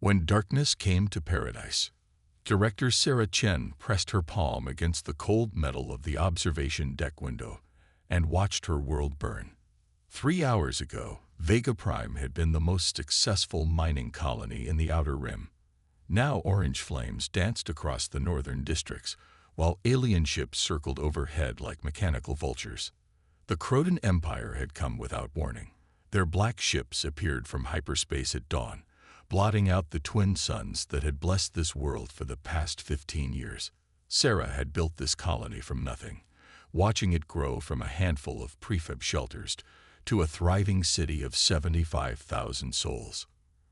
When darkness came to paradise, director Sarah Chen pressed her palm against the cold metal of the observation deck window and watched her world burn. 3 hours ago, Vega Prime had been the most successful mining colony in the Outer Rim. Now orange flames danced across the northern districts, while alien ships circled overhead like mechanical vultures. The Croton Empire had come without warning. Their black ships appeared from hyperspace at dawn, blotting out the twin suns that had blessed this world for the past 15 years. Sarah had built this colony from nothing, watching it grow from a handful of prefab shelters to a thriving city of 75,000 souls.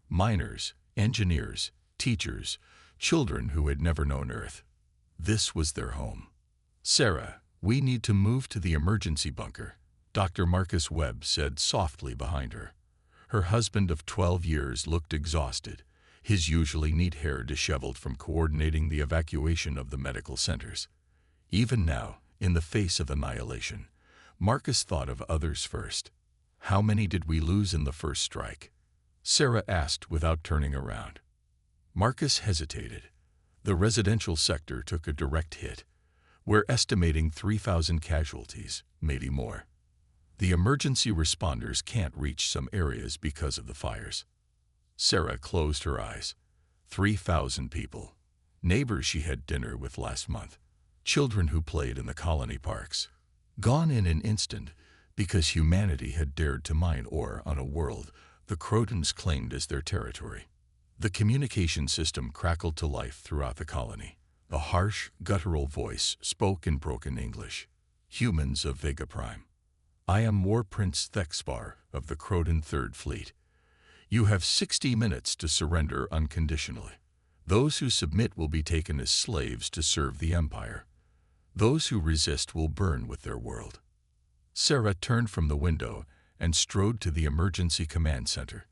Miners, engineers, teachers, children who had never known Earth. This was their home. "Sarah, we need to move to the emergency bunker," Dr. Marcus Webb said softly behind her. Her husband of 12 years looked exhausted, his usually neat hair disheveled from coordinating the evacuation of the medical centers. Even now, in the face of annihilation, Marcus thought of others first. "How many did we lose in the first strike?" Sarah asked without turning around. Marcus hesitated. The residential sector took a direct hit. "We're estimating 3,000 casualties, maybe more. The emergency responders can't reach some areas because of the fires." Sarah closed her eyes. 3,000 people. Neighbors she had dinner with last month. Children who played in the colony parks. Gone in an instant because humanity had dared to mine ore on a world the Crotons claimed as their territory. The communication system crackled to life throughout the colony. A harsh, guttural voice spoke in broken English. "Humans of Vega Prime. I am War Prince Thexpar of the Croton Third Fleet. You have 60 minutes to surrender unconditionally. Those who submit will be taken as slaves to serve the Empire. Those who resist will burn with their world." Sarah turned from the window and strode to the emergency command center.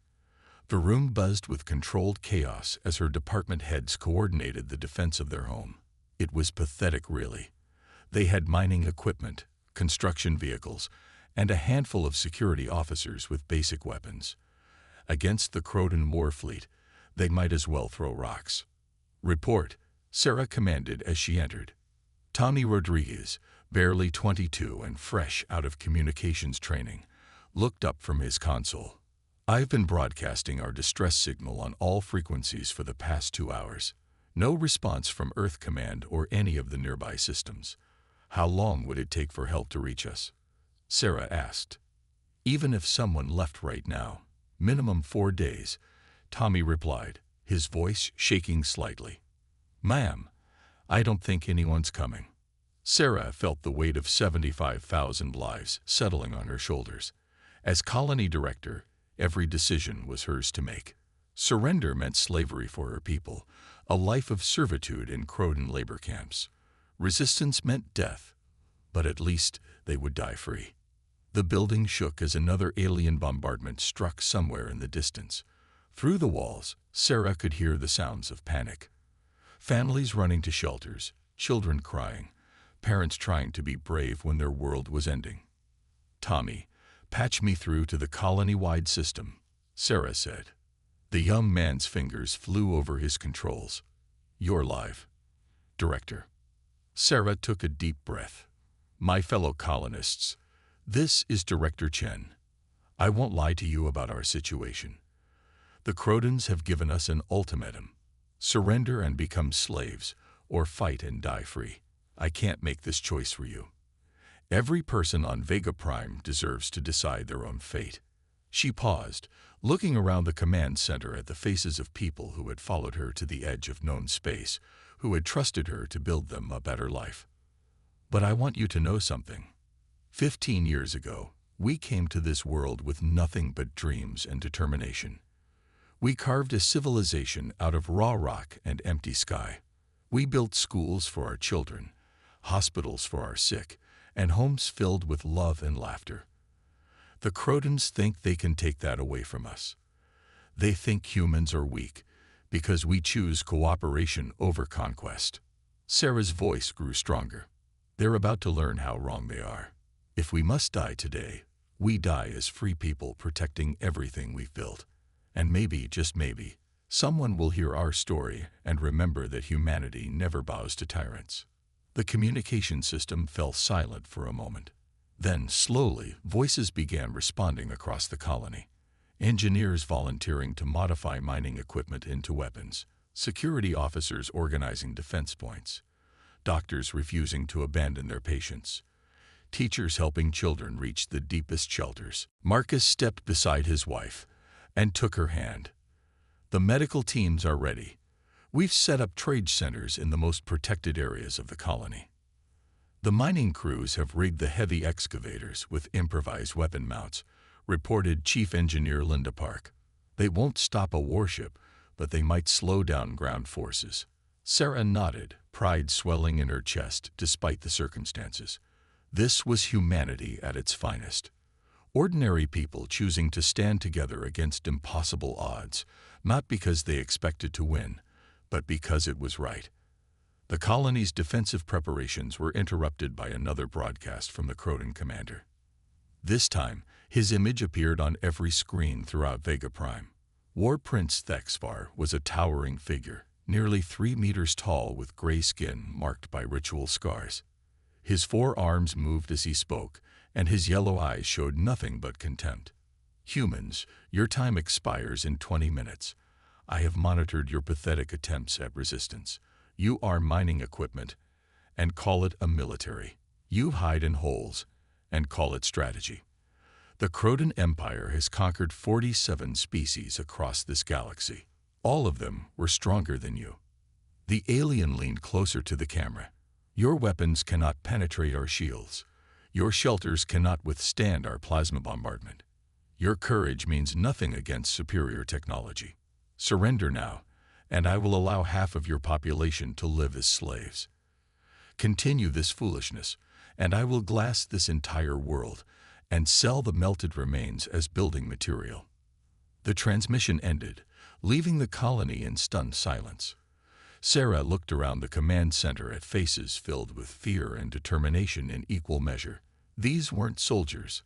The room buzzed with controlled chaos as her department heads coordinated the defense of their home. It was pathetic, really. They had mining equipment, construction vehicles, and a handful of security officers with basic weapons. Against the Croton war fleet, they might as well throw rocks. "Report," Sarah commanded as she entered. Tommy Rodriguez, barely 22 and fresh out of communications training, looked up from his console. "I've been broadcasting our distress signal on all frequencies for the past 2 hours. No response from Earth Command or any of the nearby systems. How long would it take for help to reach us?" Sarah asked. "Even if someone left right now, minimum 4 days," Tommy replied, his voice shaking slightly. "Ma'am, I don't think anyone's coming." Sarah felt the weight of 75,000 lives settling on her shoulders. As colony director, every decision was hers to make. Surrender meant slavery for her people, a life of servitude in Croton labor camps. Resistance meant death, but at least they would die free. The building shook as another alien bombardment struck somewhere in the distance. Through the walls, Sarah could hear the sounds of panic. Families running to shelters, children crying, parents trying to be brave when their world was ending. "Tommy, patch me through to the colony-wide system," Sarah said. The young man's fingers flew over his controls. "You're live, Director." Sarah took a deep breath. "My fellow colonists, this is Director Chen. I won't lie to you about our situation. The Crotons have given us an ultimatum. Surrender and become slaves, or fight and die free. I can't make this choice for you. Every person on Vega Prime deserves to decide their own fate." She paused, looking around the command center at the faces of people who had followed her to the edge of known space, who had trusted her to build them a better life. "But I want you to know something. 15 years ago, we came to this world with nothing but dreams and determination. We carved a civilization out of raw rock and empty sky. We built schools for our children, hospitals for our sick, and homes filled with love and laughter. The Crotons think they can take that away from us. They think humans are weak because we choose cooperation over conquest." Sarah's voice grew stronger. "They're about to learn how wrong they are. If we must die today, we die as free people protecting everything we've built. And maybe, just maybe, Someone will hear our story and remember that humanity never bows to tyrants. The communication system fell silent for a moment. Then, slowly, voices began responding across the colony. Engineers volunteering to modify mining equipment into weapons, security officers organizing defense points, doctors refusing to abandon their patients, teachers helping children reach the deepest shelters. Marcus stepped beside his wife and took her hand. The medical teams are ready. We've set up trade centers in the most protected areas of the colony. The mining crews have rigged the heavy excavators with improvised weapon mounts, reported Chief Engineer Linda Park. They won't stop a warship, but they might slow down ground forces. Sarah nodded, pride swelling in her chest despite the circumstances. This was humanity at its finest. Ordinary people choosing to stand together against impossible odds, not because they expected to win, but because it was right. The colony's defensive preparations were interrupted by another broadcast from the Croton commander. This time, his image appeared on every screen throughout Vega Prime. War Prince Thexvar was a towering figure, nearly 3 meters tall with gray skin marked by ritual scars. His 4 arms moved as he spoke, and his yellow eyes showed nothing but contempt. Humans, your time expires in 20 minutes. I have monitored your pathetic attempts at resistance. You are mining equipment, and call it a military. You hide in holes, and call it strategy. The Croton Empire has conquered 47 species across this galaxy. All of them were stronger than you. The alien leaned closer to the camera. Your weapons cannot penetrate our shields. Your shelters cannot withstand our plasma bombardment. Your courage means nothing against superior technology. Surrender now, and I will allow half of your population to live as slaves. Continue this foolishness, and I will glass this entire world and sell the melted remains as building material. The transmission ended, leaving the colony in stunned silence. Sarah looked around the command center at faces filled with fear and determination in equal measure. These weren't soldiers.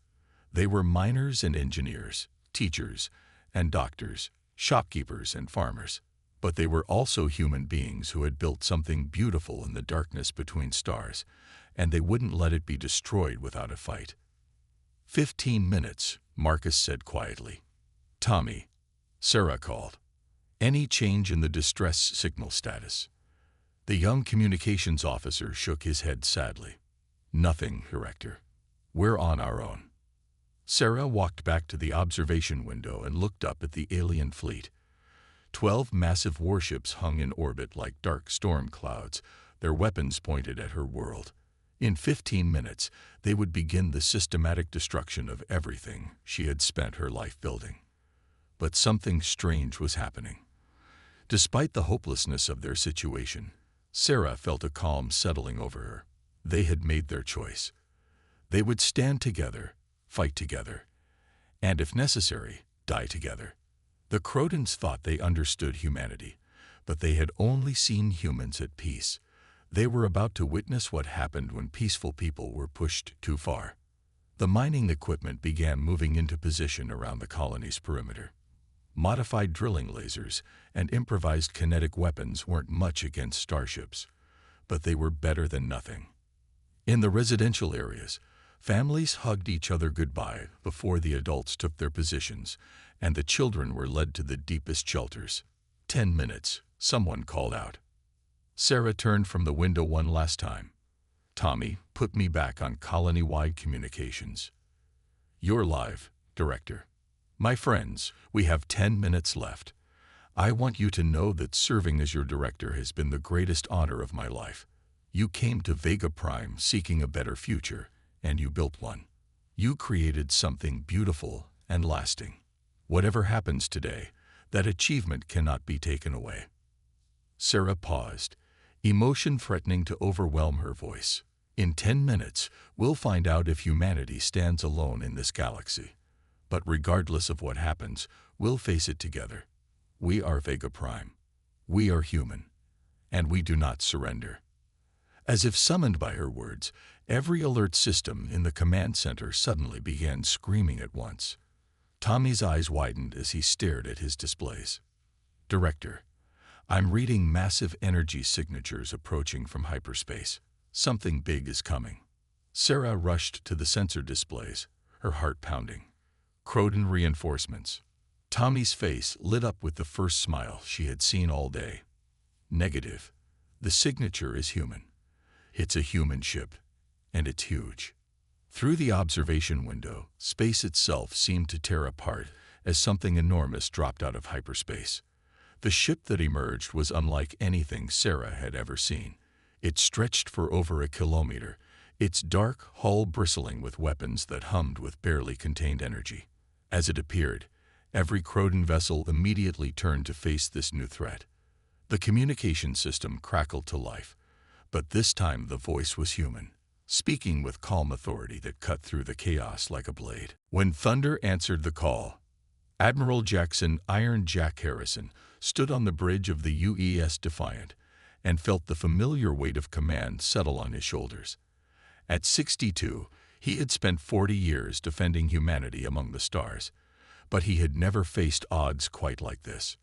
They were miners and engineers, teachers and doctors, shopkeepers and farmers. But they were also human beings who had built something beautiful in the darkness between stars, and they wouldn't let it be destroyed without a fight. 15 minutes, Marcus said quietly. Tommy, Sarah called. Any change in the distress signal status? The young communications officer shook his head sadly. Nothing, Director. We're on our own. Sarah walked back to the observation window and looked up at the alien fleet. 12 massive warships hung in orbit like dark storm clouds, their weapons pointed at her world. In 15 minutes, they would begin the systematic destruction of everything she had spent her life building. But something strange was happening. Despite the hopelessness of their situation, Sarah felt a calm settling over her. They had made their choice. They would stand together, fight together, and if necessary, die together. The Crotons thought they understood humanity, but they had only seen humans at peace. They were about to witness what happened when peaceful people were pushed too far. The mining equipment began moving into position around the colony's perimeter. Modified drilling lasers and improvised kinetic weapons weren't much against starships, but they were better than nothing. In the residential areas, families hugged each other goodbye before the adults took their positions, and the children were led to the deepest shelters. 10 minutes, someone called out. Sarah turned from the window one last time. Tommy, put me back on colony-wide communications. You're live, Director. My friends, we have 10 minutes left. I want you to know that serving as your director has been the greatest honor of my life. You came to Vega Prime seeking a better future, and you built one. You created something beautiful and lasting. Whatever happens today, that achievement cannot be taken away. Sarah paused, emotion threatening to overwhelm her voice. In 10 minutes, we'll find out if humanity stands alone in this galaxy. But regardless of what happens, we'll face it together. We are Vega Prime. We are human. And we do not surrender. As if summoned by her words, every alert system in the command center suddenly began screaming at once. Tommy's eyes widened as he stared at his displays. Director, I'm reading massive energy signatures approaching from hyperspace. Something big is coming. Sarah rushed to the sensor displays, her heart pounding. Croden reinforcements. Tommy's face lit up with the first smile she had seen all day. Negative. The signature is human. It's a human ship, and it's huge. Through the observation window, space itself seemed to tear apart as something enormous dropped out of hyperspace. The ship that emerged was unlike anything Sarah had ever seen. It stretched for over a kilometer, its dark hull bristling with weapons that hummed with barely contained energy. As it appeared, every Croden vessel immediately turned to face this new threat. The communication system crackled to life, but this time the voice was human, speaking with calm authority that cut through the chaos like a blade. When thunder answered the call, Admiral Jackson "Iron Jack" Harrison stood on the bridge of the UES Defiant and felt the familiar weight of command settle on his shoulders. At 62, he had spent 40 years defending humanity among the stars, but he had never faced odds quite like this.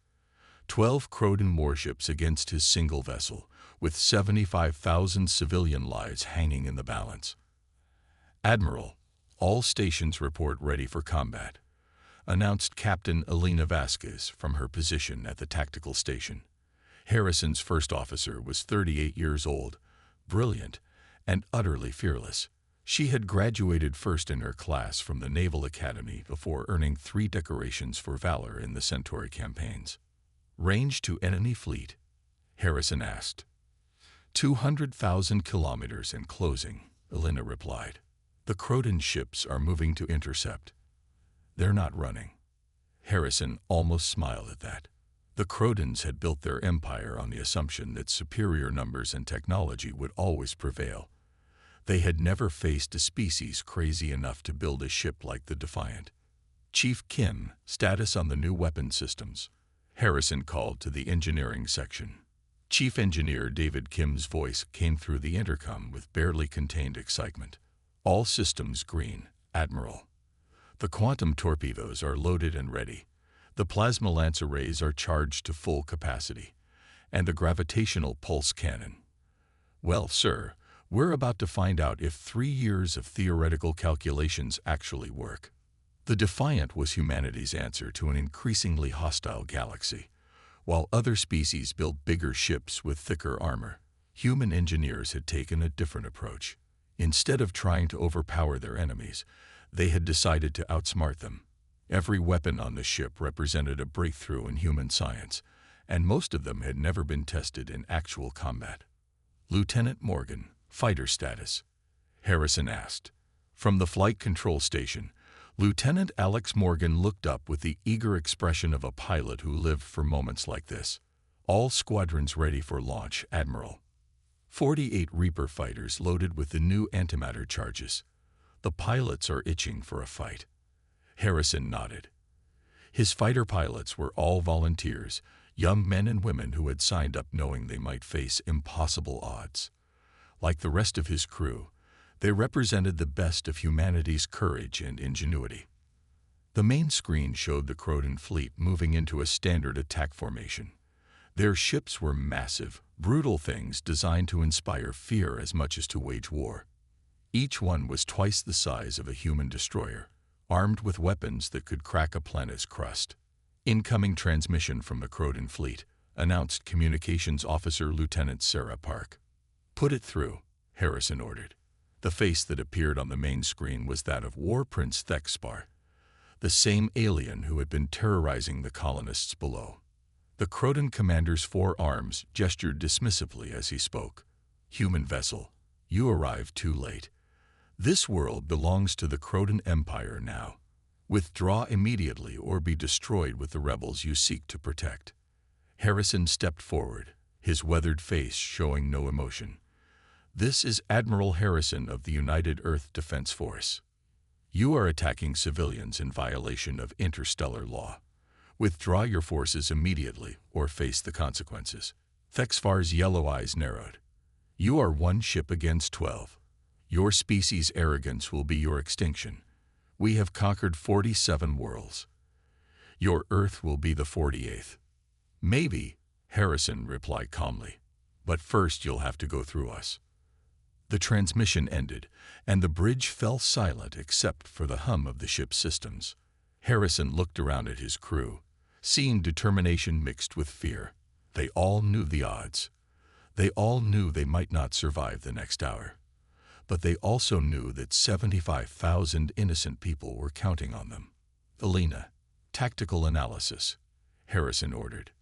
12 Croden warships against his single vessel, with 75,000 civilian lives hanging in the balance. Admiral, all stations report ready for combat, announced Captain Elena Vasquez from her position at the tactical station. Harrison's first officer was 38 years old, brilliant, and utterly fearless. She had graduated first in her class from the Naval Academy before earning 3 decorations for valor in the Centauri campaigns. Range to enemy fleet? Harrison asked. 200,000 kilometers and closing, Elena replied. The Croden ships are moving to intercept. They're not running. Harrison almost smiled at that. The Crodens had built their empire on the assumption that superior numbers and technology would always prevail. They had never faced a species crazy enough to build a ship like the Defiant. Chief Kim, status on the new weapon systems. Harrison called to the engineering section. Chief Engineer David Kim's voice came through the intercom with barely contained excitement. All systems green, Admiral. The quantum torpedoes are loaded and ready. The plasma lance arrays are charged to full capacity, and the gravitational pulse cannon. Well, sir, we're about to find out if 3 years of theoretical calculations actually work. The Defiant was humanity's answer to an increasingly hostile galaxy. While other species built bigger ships with thicker armor, human engineers had taken a different approach. Instead of trying to overpower their enemies, they had decided to outsmart them. Every weapon on the ship represented a breakthrough in human science, and most of them had never been tested in actual combat. Lieutenant Morgan, fighter status? Harrison asked. From the flight control station, Lieutenant Alex Morgan looked up with the eager expression of a pilot who lived for moments like this. All squadrons ready for launch, Admiral. 48 Reaper fighters loaded with the new antimatter charges. The pilots are itching for a fight. Harrison nodded. His fighter pilots were all volunteers, young men and women who had signed up knowing they might face impossible odds. Like the rest of his crew, they represented the best of humanity's courage and ingenuity. The main screen showed the Croden fleet moving into a standard attack formation. Their ships were massive, brutal things designed to inspire fear as much as to wage war. Each one was twice the size of a human destroyer, armed with weapons that could crack a planet's crust. Incoming transmission from the Croden fleet, announced Communications Officer Lieutenant Sarah Park. Put it through, Harrison ordered. The face that appeared on the main screen was that of War Prince Thexpar, the same alien who had been terrorizing the colonists below. The Croden commander's 4 arms gestured dismissively as he spoke. Human vessel, you arrived too late. This world belongs to the Croden Empire now. Withdraw immediately or be destroyed with the rebels you seek to protect. Harrison stepped forward, his weathered face showing no emotion. This is Admiral Harrison of the United Earth Defense Force. You are attacking civilians in violation of interstellar law. Withdraw your forces immediately or face the consequences. Thexfar's yellow eyes narrowed. You are 1 ship against 12. Your species' arrogance will be your extinction. We have conquered 47 worlds. Your Earth will be the 48th. Maybe, Harrison replied calmly. But first you'll have to go through us. The transmission ended, and the bridge fell silent except for the hum of the ship's systems. Harrison looked around at his crew, seeing determination mixed with fear. They all knew the odds. They all knew they might not survive the next hour. But they also knew that 75,000 innocent people were counting on them. Elena, tactical analysis, Harrison ordered.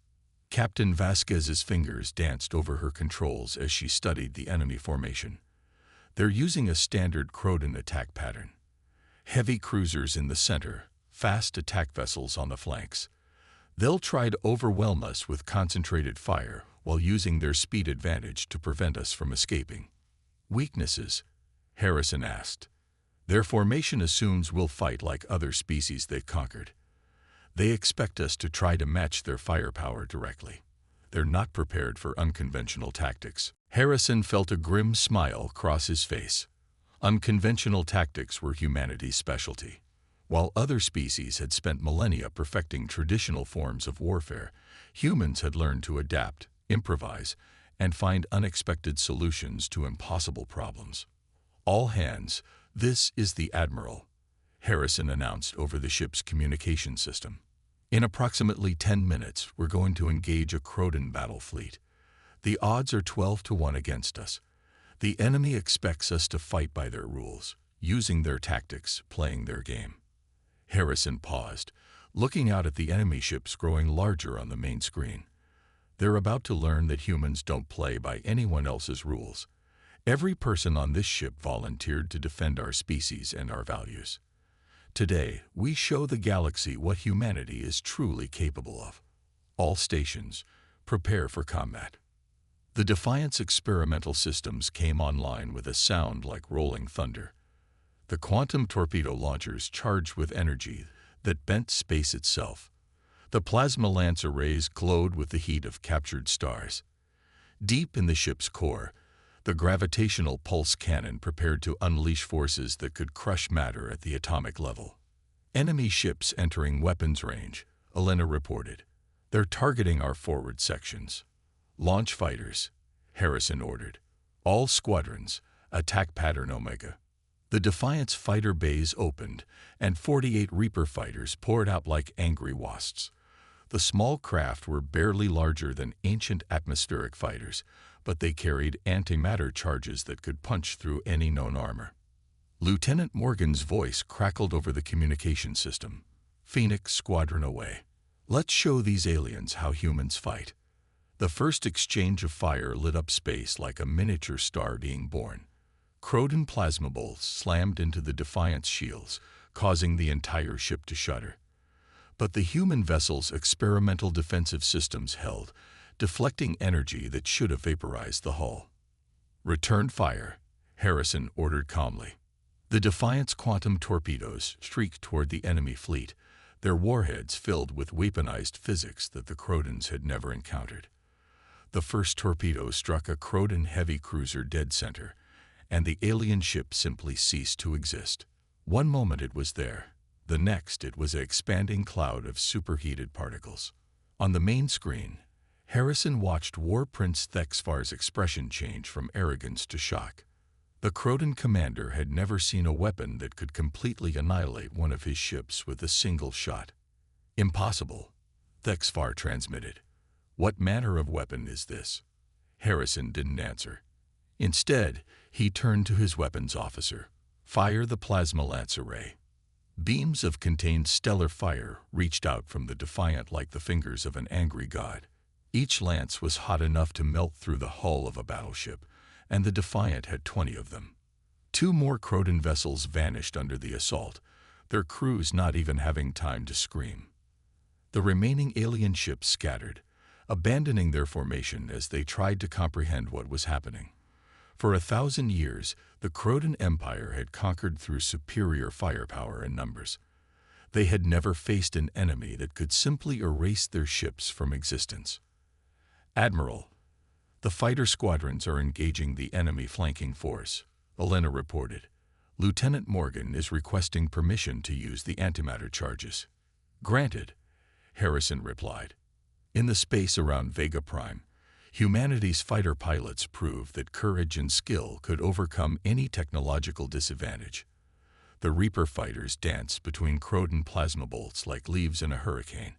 Captain Vasquez's fingers danced over her controls as she studied the enemy formation. They're using a standard Kroden attack pattern. Heavy cruisers in the center, fast attack vessels on the flanks. They'll try to overwhelm us with concentrated fire while using their speed advantage to prevent us from escaping. Weaknesses? Harrison asked. Their formation assumes we'll fight like other species they've conquered. They expect us to try to match their firepower directly. They're not prepared for unconventional tactics. Harrison felt a grim smile cross his face. Unconventional tactics were humanity's specialty. While other species had spent millennia perfecting traditional forms of warfare, humans had learned to adapt, improvise, and find unexpected solutions to impossible problems. All hands, this is the Admiral, Harrison announced over the ship's communication system. In approximately 10 minutes, we're going to engage a Kroden battle fleet. The odds are 12-1 against us. The enemy expects us to fight by their rules, using their tactics, playing their game. Harrison paused, looking out at the enemy ships growing larger on the main screen. They're about to learn that humans don't play by anyone else's rules. Every person on this ship volunteered to defend our species and our values. Today, we show the galaxy what humanity is truly capable of. All stations, prepare for combat. The Defiance experimental systems came online with a sound like rolling thunder. The quantum torpedo launchers charged with energy that bent space itself. The plasma lance arrays glowed with the heat of captured stars. Deep in the ship's core, the gravitational pulse cannon prepared to unleash forces that could crush matter at the atomic level. Enemy ships entering weapons range, Elena reported. They're targeting our forward sections. Launch fighters, Harrison ordered. All squadrons, attack pattern Omega. The Defiance fighter bays opened, and 48 Reaper fighters poured out like angry wasps. The small craft were barely larger than ancient atmospheric fighters, but they carried antimatter charges that could punch through any known armor. Lieutenant Morgan's voice crackled over the communication system. Phoenix Squadron away. Let's show these aliens how humans fight. The first exchange of fire lit up space like a miniature star being born. Kroden plasma bolts slammed into the Defiance shields, causing the entire ship to shudder. But the human vessel's experimental defensive systems held, deflecting energy that should have vaporized the hull. Return fire, Harrison ordered calmly. The Defiance quantum torpedoes streaked toward the enemy fleet, their warheads filled with weaponized physics that the Krodens had never encountered. The first torpedo struck a Kroden heavy cruiser dead center, and the alien ship simply ceased to exist. One moment it was there, the next it was an expanding cloud of superheated particles. On the main screen, Harrison watched War Prince Thexfar's expression change from arrogance to shock. The Kroden commander had never seen a weapon that could completely annihilate one of his ships with a single shot. Impossible, Thexfar transmitted. What manner of weapon is this? Harrison didn't answer. Instead, he turned to his weapons officer. Fire the plasma lance array. Beams of contained stellar fire reached out from the Defiant like the fingers of an angry god. Each lance was hot enough to melt through the hull of a battleship, and the Defiant had 20 of them. 2 more Kroden vessels vanished under the assault, their crews not even having time to scream. The remaining alien ships scattered, abandoning their formation as they tried to comprehend what was happening. For 1,000 years, the Kroden Empire had conquered through superior firepower and numbers. They had never faced an enemy that could simply erase their ships from existence. Admiral, the fighter squadrons are engaging the enemy flanking force, Elena reported. Lieutenant Morgan is requesting permission to use the antimatter charges. Granted, Harrison replied. In the space around Vega Prime, humanity's fighter pilots proved that courage and skill could overcome any technological disadvantage. The Reaper fighters danced between Croton plasma bolts like leaves in a hurricane,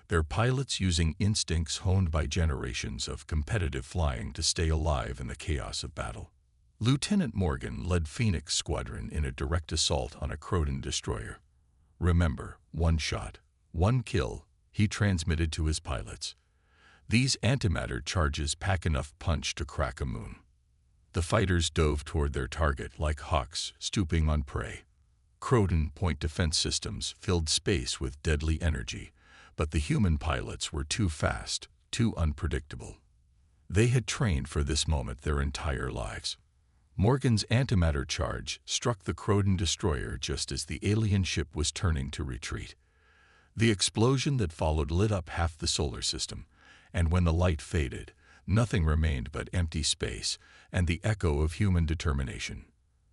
their pilots using instincts honed by generations of competitive flying to stay alive in the chaos of battle. Lieutenant Morgan led Phoenix Squadron in a direct assault on a Croton destroyer. "Remember, one shot, one kill," he transmitted to his pilots. "These antimatter charges pack enough punch to crack a moon." The fighters dove toward their target like hawks stooping on prey. Croton point defense systems filled space with deadly energy, but the human pilots were too fast, too unpredictable. They had trained for this moment their entire lives. Morgan's antimatter charge struck the Croton destroyer just as the alien ship was turning to retreat. The explosion that followed lit up half the solar system, and when the light faded, nothing remained but empty space and the echo of human determination.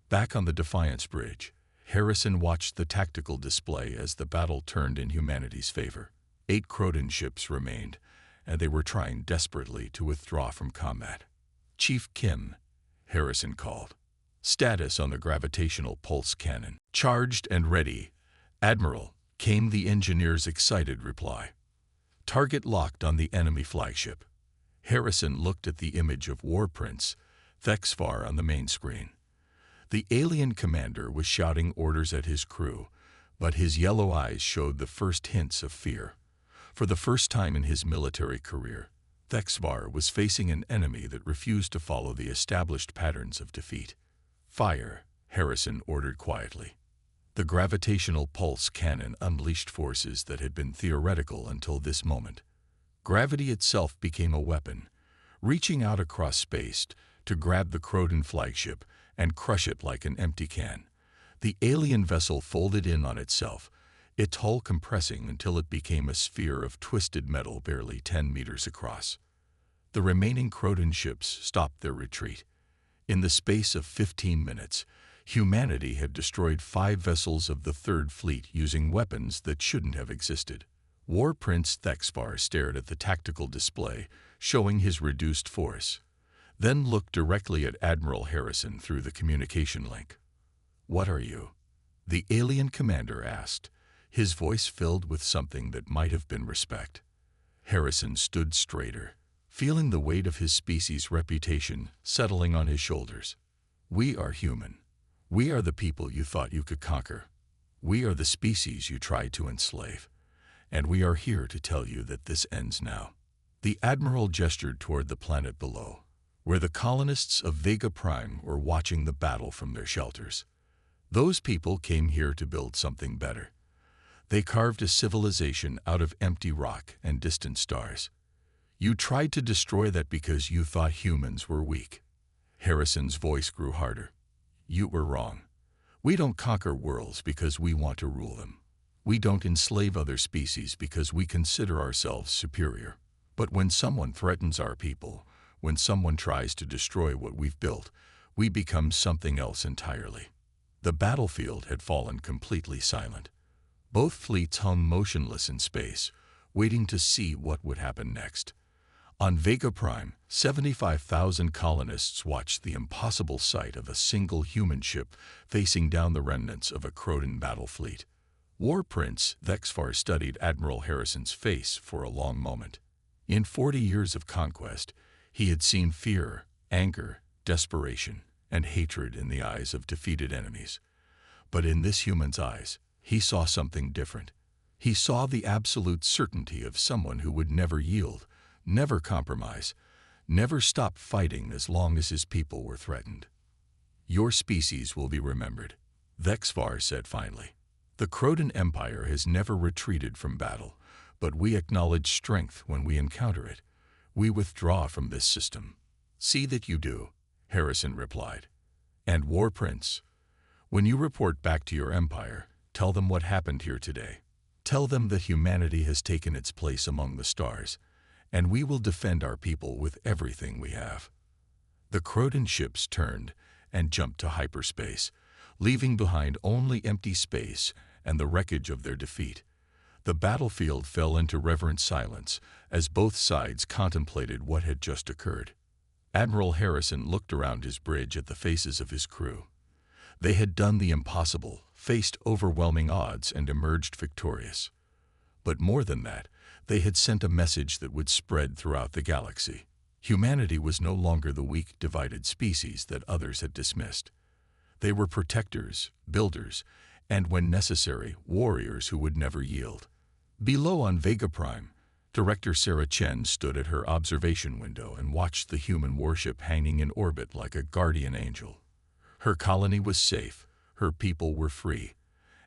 Back on the Defiance bridge, Harrison watched the tactical display as the battle turned in humanity's favor. 8 Croton ships remained, and they were trying desperately to withdraw from combat. "Chief Kim," Harrison called. "Status on the gravitational pulse cannon." "Charged and ready, Admiral," came the engineer's excited reply. "Target locked on the enemy flagship." Harrison looked at the image of War Prince Thexfar on the main screen. The alien commander was shouting orders at his crew, but his yellow eyes showed the first hints of fear. For the first time in his military career, Thexfar was facing an enemy that refused to follow the established patterns of defeat. "Fire," Harrison ordered quietly. The gravitational pulse cannon unleashed forces that had been theoretical until this moment. Gravity itself became a weapon, reaching out across space to grab the Croton flagship and crush it like an empty can. The alien vessel folded in on itself, its hull compressing until it became a sphere of twisted metal barely 10 meters across. The remaining Croton ships stopped their retreat. In the space of 15 minutes, humanity had destroyed 5 vessels of the Third Fleet using weapons that shouldn't have existed. War Prince Thexfar stared at the tactical display, showing his reduced force, then looked directly at Admiral Harrison through the communication link. "What are you?" the alien commander asked, his voice filled with something that might have been respect. Harrison stood straighter, feeling the weight of his species' reputation settling on his shoulders. "We are human. We are the people you thought you could conquer. We are the species you tried to enslave. And we are here to tell you that this ends now." The Admiral gestured toward the planet below, where the colonists of Vega Prime were watching the battle from their shelters. "Those people came here to build something better. They carved a civilization out of empty rock and distant stars. You tried to destroy that because you thought humans were weak." Harrison's voice grew harder. "You were wrong. We don't conquer worlds because we want to rule them. We don't enslave other species because we consider ourselves superior. But when someone threatens our people, when someone tries to destroy what we've built, we become something else entirely." The battlefield had fallen completely silent. Both fleets hung motionless in space, waiting to see what would happen next. On Vega Prime, 75,000 colonists watched the impossible sight of a single human ship facing down the remnants of a Croton battle fleet. War Prince Thexfar studied Admiral Harrison's face for a long moment. In 40 years of conquest, he had seen fear, anger, desperation, and hatred in the eyes of defeated enemies. But in this human's eyes, he saw something different. He saw the absolute certainty of someone who would never yield, never compromise, never stop fighting as long as his people were threatened. "Your species will be remembered," Thexfar said finally. "The Croton Empire has never retreated from battle, but we acknowledge strength when we encounter it. We withdraw from this system." "See that you do," Harrison replied. "And War Prince, when you report back to your empire, tell them what happened here today. Tell them that humanity has taken its place among the stars, and we will defend our people with everything we have." The Croton ships turned and jumped to hyperspace, leaving behind only empty space and the wreckage of their defeat. The battlefield fell into reverent silence as both sides contemplated what had just occurred. Admiral Harrison looked around his bridge at the faces of his crew. They had done the impossible, faced overwhelming odds, and emerged victorious. But more than that, they had sent a message that would spread throughout the galaxy. Humanity was no longer the weak, divided species that others had dismissed. They were protectors, builders, and, when necessary, warriors who would never yield. Below on Vega Prime, Director Sarah Chen stood at her observation window and watched the human warship hanging in orbit like a guardian angel. Her colony was safe, her people were free,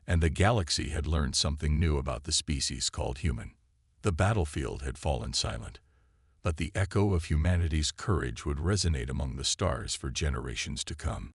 and the galaxy had learned something new about the species called human. The battlefield had fallen silent, but the echo of humanity's courage would resonate among the stars for generations to come.